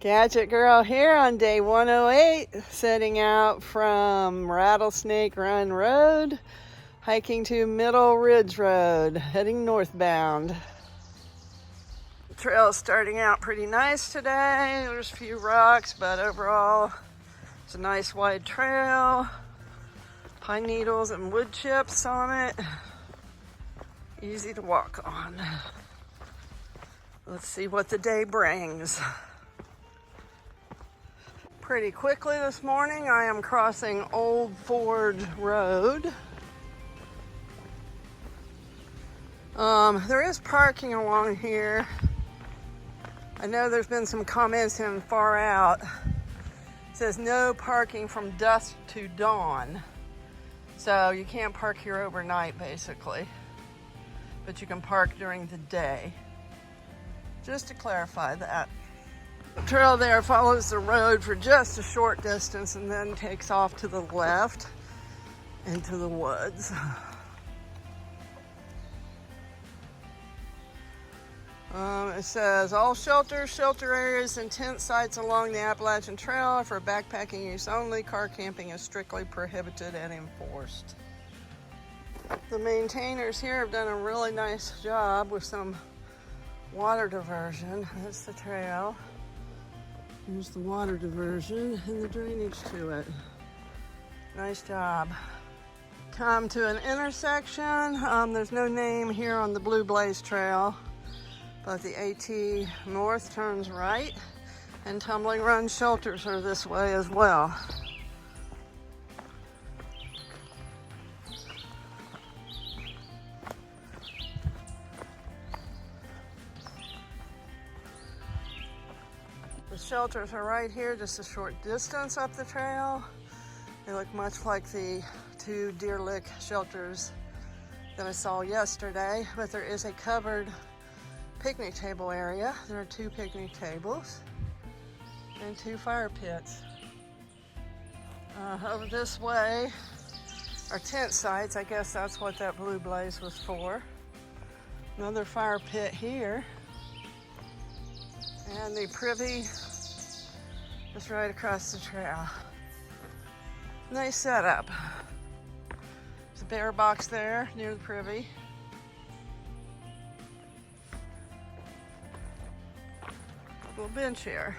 Gadget Girl here on day 108, setting out from Rattlesnake Run Road, hiking to Middle Ridge Road, heading northbound. The trail's starting out pretty nice today. There's a few rocks, but overall it's a nice wide trail. Pine needles and wood chips on it. Easy to walk on. Let's see what the day brings. Pretty quickly this morning, I am crossing Old Ford Road. There is parking along here. I know there's been some comments in Far Out. It says no parking from dusk to dawn. So you can't park here overnight, basically. But you can park during the day. Just to clarify that. The trail there follows the road for just a short distance and then takes off to the left into the woods. It says all shelters, shelter areas, and tent sites along the Appalachian Trail are for backpacking use only. Car camping is strictly prohibited and enforced. The maintainers here have done a really nice job with some water diversion. That's the trail. Here's the water diversion and the drainage to it. Nice job. Come to an intersection. There's no name here on the Blueberries trail, but the AT North turns right, and Tumbling Run shelters are this way as well. The shelters are right here, just a short distance up the trail. They look much like the two Deer Lick shelters that I saw yesterday, but there is a covered picnic table area. There are 2 picnic tables and 2 fire pits. Over this way are tent sites. I guess that's what that blue blaze was for. Another fire pit here. And the privy is right across the trail. Nice setup. There's a bear box there near the privy. Little bench here.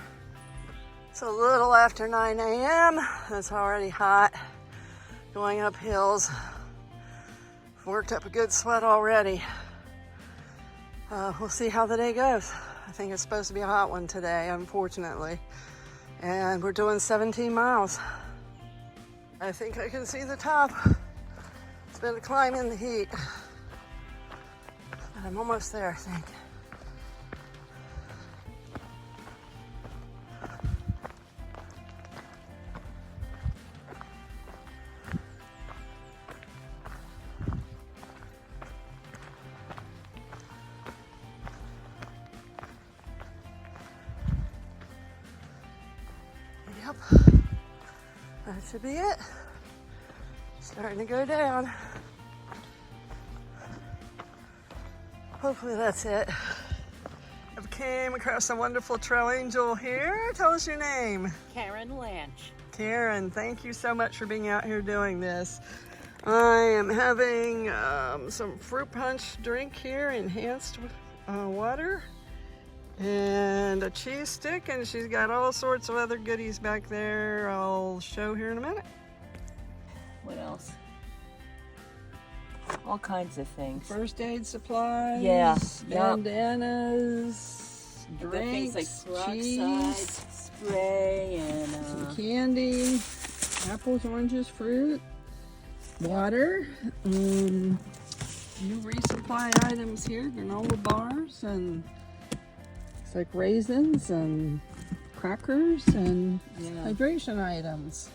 It's a little after 9 a.m. It's already hot. Going up hills. Worked up a good sweat already. We'll see how the day goes. I think it's supposed to be a hot one today, unfortunately. And we're doing 17 miles. I think I can see the top. It's been a climb in the heat. But I'm almost there, I think. Yep, that should be it. Starting to go down. Hopefully that's it. I came across a wonderful trail angel here. Tell us your name. Karen Lanch. Karen, thank you so much for being out here doing this. I am having some fruit punch drink here, enhanced with water. And a cheese stick, and she's got all sorts of other goodies back there I'll show here in a minute. What else? All kinds of things. First aid supplies, Yeah, bandanas, drinks, things like cheese, peroxide, spray, and some candy, apples, oranges, fruit, water, new resupply items here, granola bars, and it's like raisins and crackers and hydration items.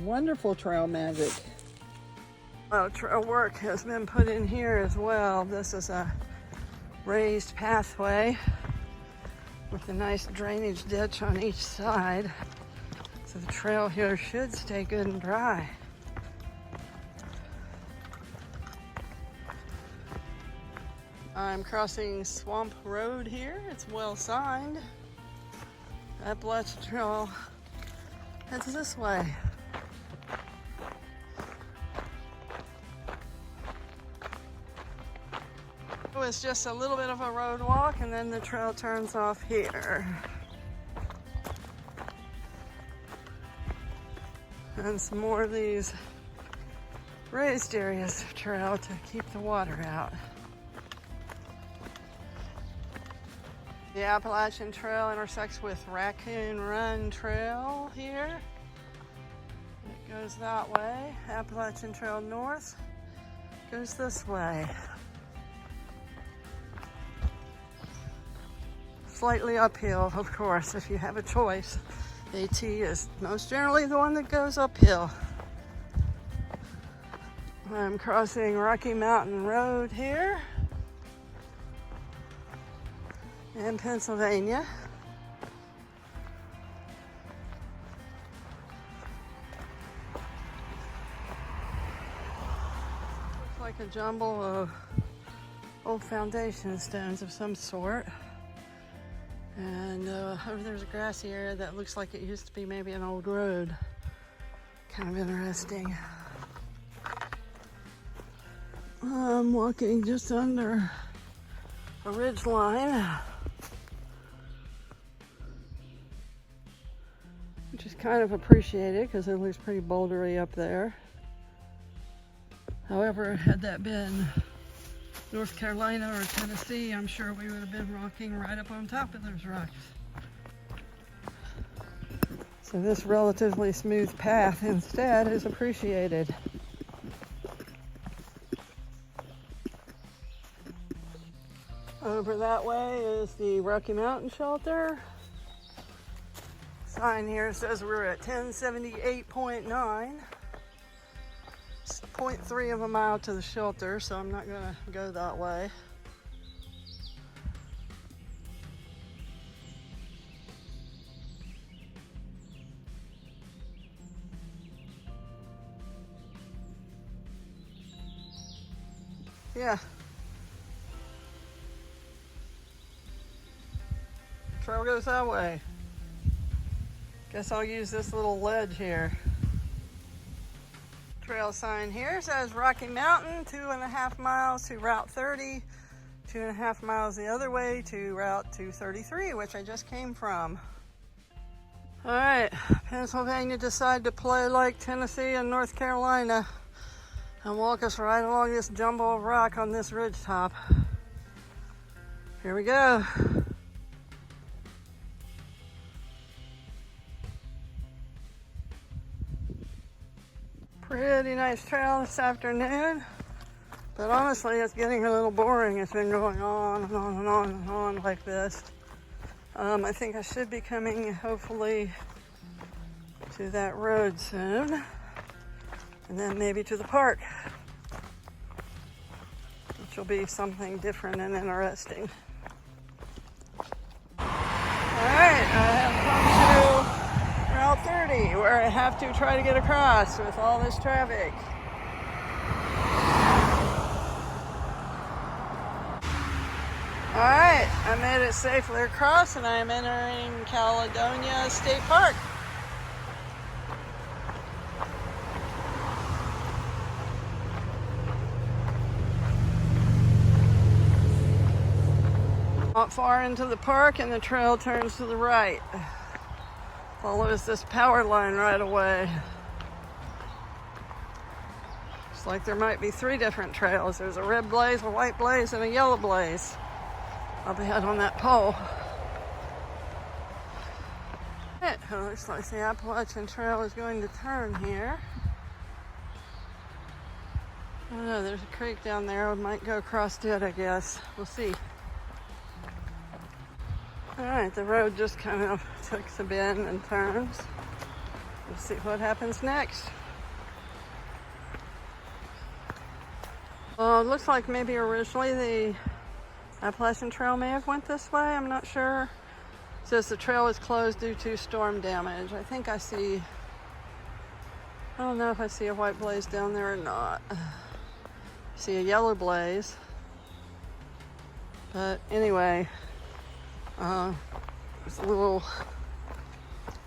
Wonderful trail magic. Trail work has been put in here as well. This is a raised pathway with a nice drainage ditch on each side. So the trail here should stay good and dry. I'm crossing Swamp Road here. It's well signed. Appalachian Trail heads this way. It's just a little bit of a road walk, and then the trail turns off here. And some more of these raised areas of trail to keep the water out. The Appalachian Trail intersects with Raccoon Run Trail here. It goes that way. Appalachian Trail North goes this way. Slightly uphill, of course, if you have a choice. AT is most generally the one that goes uphill. I'm crossing Rocky Mountain Road here in Pennsylvania. Looks like a jumble of old foundation stones of some sort. And over there's a grassy area that looks like it used to be maybe an old road. Kind of interesting. I'm walking just under a ridge line, which is kind of appreciated because it looks pretty bouldery up there. However, had that been North Carolina or Tennessee, I'm sure we would have been walking right up on top of those rocks. So this relatively smooth path instead is appreciated. Over that way is the Rocky Mountain Shelter. Sign here says we're at 1078.9. It's 0.3 of a mile to the shelter, so I'm not gonna go that way. Yeah. Trail goes that way. Guess I'll use this little ledge here. Trail sign here says Rocky Mountain, 2.5 miles to Route 30, 2.5 miles the other way to Route 233, which I just came from. All right, Pennsylvania decided to play like Tennessee and North Carolina and walk us right along this jumble of rock on this ridge top. Here we go. Pretty nice trail this afternoon, but honestly it's getting a little boring. It's been going on and on and on and on like this. I think I should be coming hopefully to that road soon, and then maybe to the park, which will be something different and interesting. Alright, I have come to Route 30, where I have to try to get across with all this traffic. Alright, I made it safely across and I am entering Caledonia State Park. Not far into the park and the trail turns to the right. Follows this power line right away. Looks like there might be 3 different trails. There's a red blaze, a white blaze, and a yellow blaze. I'll be head on that pole. It looks like the Appalachian Trail is going to turn here. I don't know, there's a creek down there. We might go across it, I guess. We'll see. Alright, the road just kind of takes a bend and turns. We'll see what happens next. Well, it looks like maybe originally the Appalachian Trail may have went this way. I'm not sure. It says the trail is closed due to storm damage. I think I see, I don't know if I see a white blaze down there or not. I see a yellow blaze. But anyway, there's a little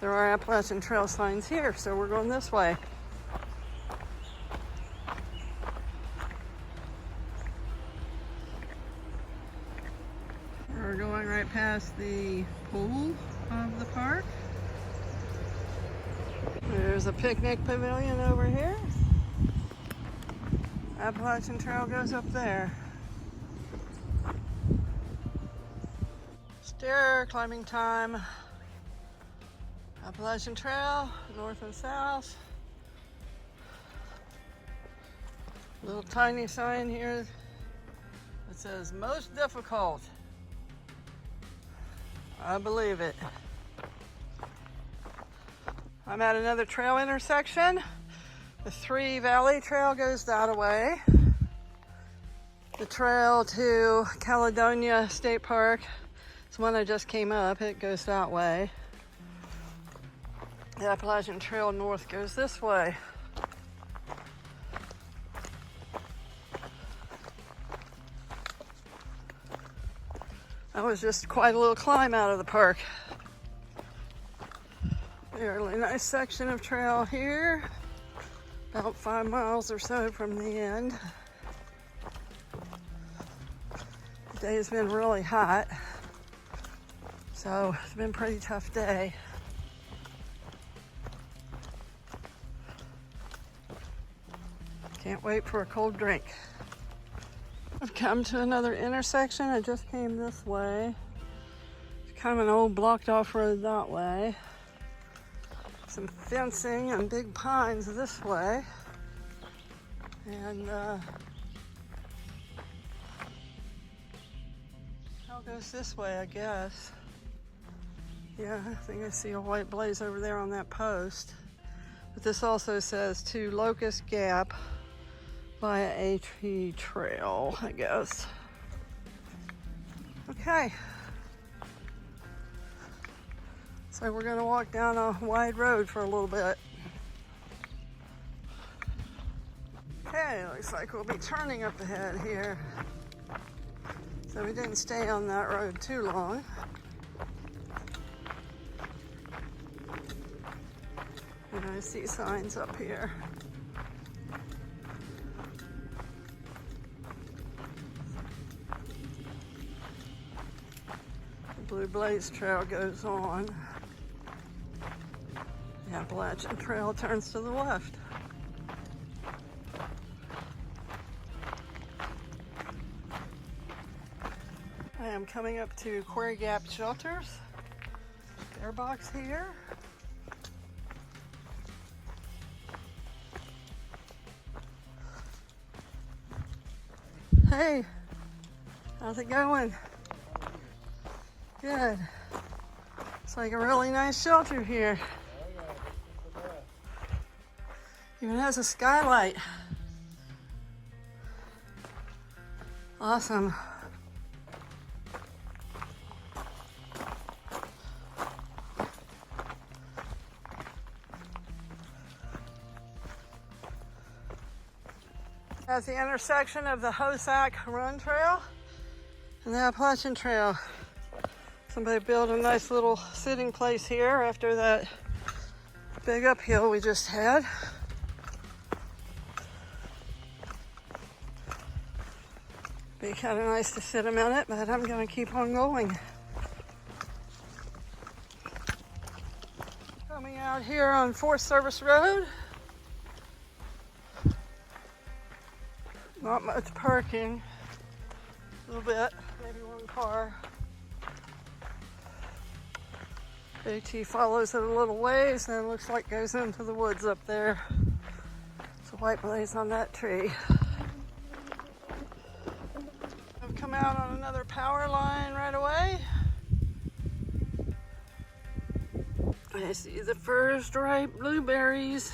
There are Appalachian Trail signs here, so we're going this way. We're going right past the pool of the park. There's a picnic pavilion over here. Appalachian Trail goes up there. Stair climbing time. Appalachian Trail, north and south. Little tiny sign here that says most difficult. I believe it. I'm at another trail intersection. The Thru Valley Trail goes that way. The trail to Caledonia State Park, it's one I just came up, it goes that way. The Appalachian Trail North goes this way. That was just quite a little climb out of the park. Fairly nice section of trail here. About 5 miles or so from the end. The day has been really hot, so it's been a pretty tough day. Can't wait for a cold drink. I've come to another intersection. I just came this way. It's kind of an old blocked off road that way. Some fencing and big pines this way. And trail goes this way, I guess. Yeah, I think I see a white blaze over there on that post. But this also says to Locust Gap via AT Trail, I guess. Okay. So we're gonna walk down a wide road for a little bit. Okay, looks like we'll be turning up ahead here. So we didn't stay on that road too long. And I see signs up here. The Blueberries Trail goes on. The Appalachian Trail turns to the left. I am coming up to Quarry Gap Shelters. Air box here. Hey, how's it going? Good. It's like a really nice shelter here. Even has a skylight. Awesome. That's the intersection of the Hosack Run Trail and the Appalachian Trail. Somebody built a nice little sitting place here after that big uphill we just had. Be kind of nice to sit a minute, but I'm going to keep on going. Coming out here on Forest Service Road. Not much parking. A little bit, maybe one car. AT follows it a little ways and it looks like goes into the woods up there. There's a white blaze on that tree. I've come out on another power line right away. I see the first ripe blueberries.